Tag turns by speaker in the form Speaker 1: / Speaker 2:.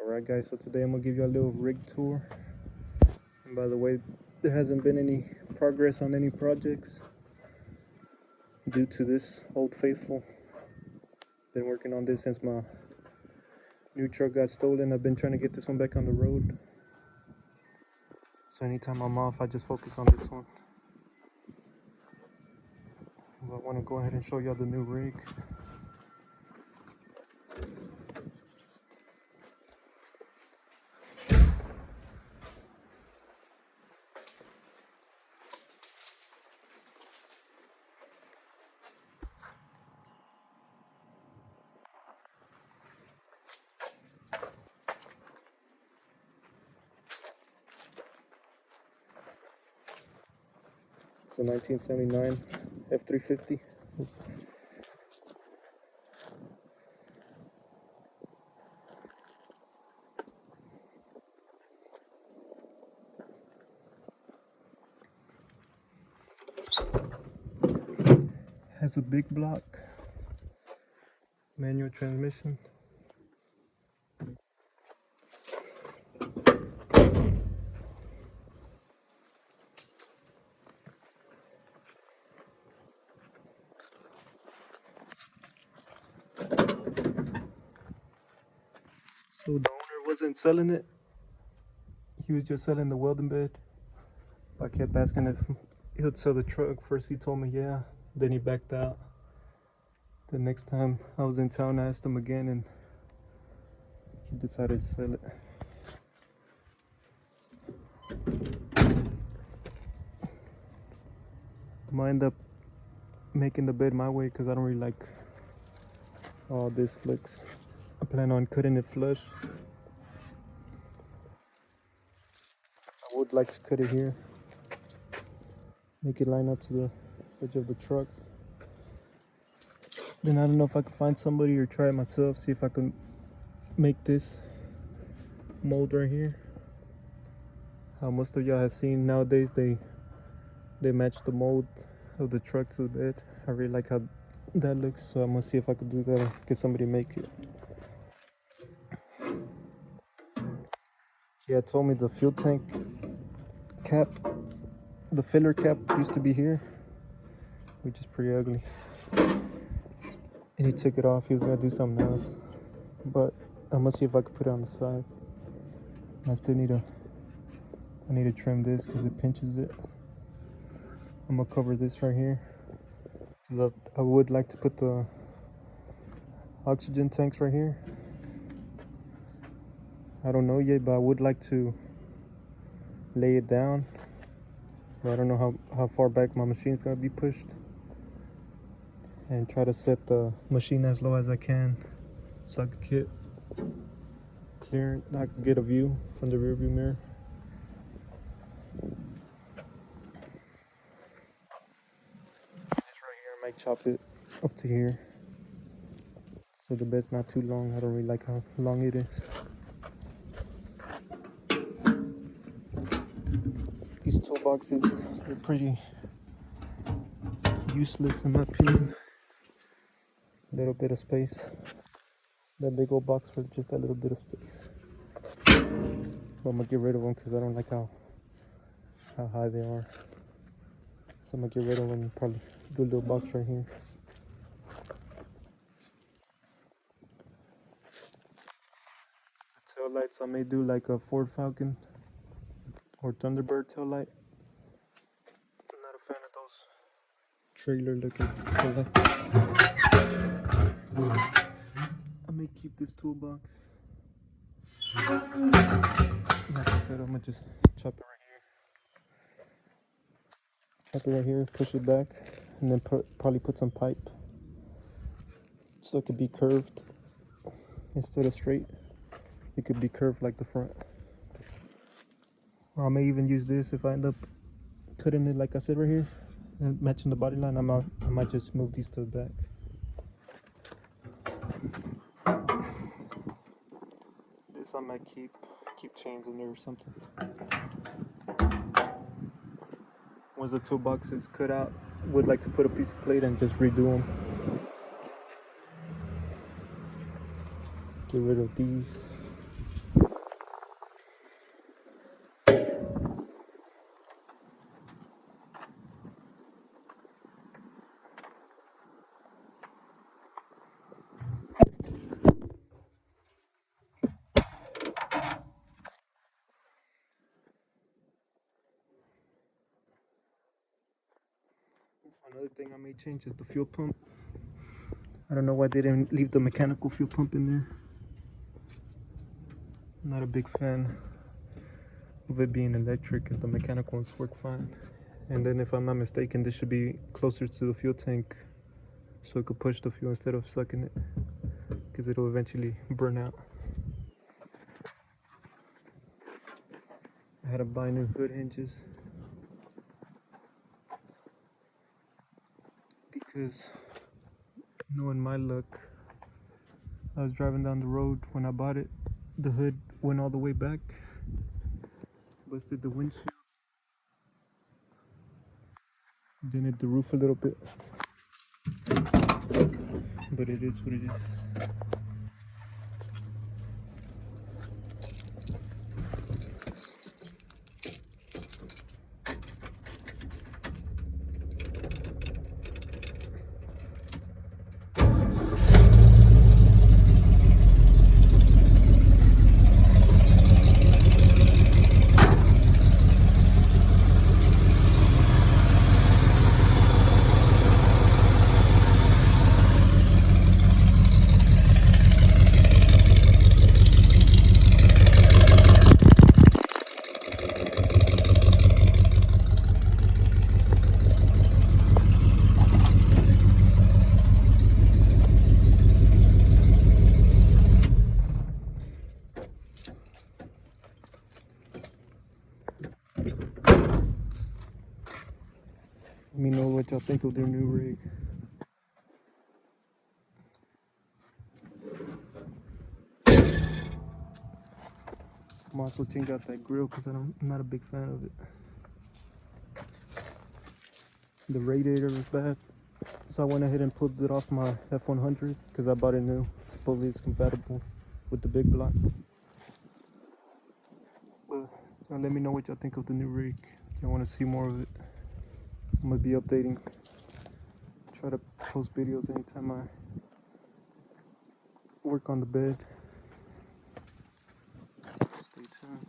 Speaker 1: Alright guys, so today I'm gonna give you a little rig tour. And by the way, there hasn't been any progress on any projects due to this Old Faithful. Been working on this since my new truck got stolen. I've been trying to get this one back on the road. So anytime I'm off, I just focus on this one. But I want to go ahead and show y'all the new rig. It's a 1979 F350. Has a big block, manual transmission. So the owner wasn't selling it. He was just selling the welding bed. I kept asking if he would sell the truck. First he told me yeah, then he backed out. The next time I was in town, I asked him again and he decided to sell it. I might end up making the bed my way because I don't really like how this looks. I plan on cutting it flush. I would like to cut it here, make it line up to the edge of the truck. Then I don't know if I could find somebody or try it myself, see if I can make this mold right here. How most of y'all have seen nowadays, they match the mold of the truck to the bed. I really like how that looks, so I'm gonna see if I could do that or get somebody to make it. Yeah, told me the fuel tank cap, the filler cap used to be here, which is pretty ugly. And he took it off. He was gonna do something else, but I'm gonna see if I could put it on the side. I still need to trim this because it pinches it. I'm gonna cover this right here because I would like to put the oxygen tanks right here. I don't know yet, but I would like to lay it down. But I don't know how far back my machine's gonna be pushed, and try to set the machine as low as I can so I can get clear. I can get a view from the rear view mirror. This right here, I might chop it up to here so the bed's not too long. I don't really like how long it is. These toolboxes are pretty useless in my opinion. A little bit of space. That big old box for just a little bit of space. But I'm gonna get rid of them because I don't like how high they are. So I'm gonna get rid of them and probably do a little box right here. The tail lights, I may do like a Ford Falcon or Thunderbird tail light. I'm not a fan of those trailer looking tail lights. I may keep this toolbox. Like I said, I'm gonna just chop it right here. Chop it right here, push it back, and then probably put some pipe so it could be curved instead of straight. It could be curved like the front. Or I may even use this if I end up cutting it like I said right here and matching the body line. I might just move these to the back. This I might keep chains in there or something. Once the toolbox is cut out, would like to put a piece of plate and just redo them. Get rid of these. Another thing I may change is the fuel pump. I don't know why they didn't leave the mechanical fuel pump in there. I'm not a big fan of it being electric if the mechanical ones work fine. And then if I'm not mistaken, this should be closer to the fuel tank so it could push the fuel instead of sucking it, because it'll eventually burn out. I had to buy new hood hinges because, knowing my luck, I was driving down the road when I bought it. The hood went all the way back, busted the windshield, dented the roof a little bit, but it is what it is. Let me know what y'all think of their new rig. I'm also change out that grill because I'm not a big fan of it. The radiator is bad, so I went ahead and pulled it off my F100 because I bought it new. Supposedly it's compatible with the big block. But let me know what y'all think of the new rig. If y'all want to see more of it, I'm gonna be updating. Try to post videos anytime I work on the bed. Stay tuned.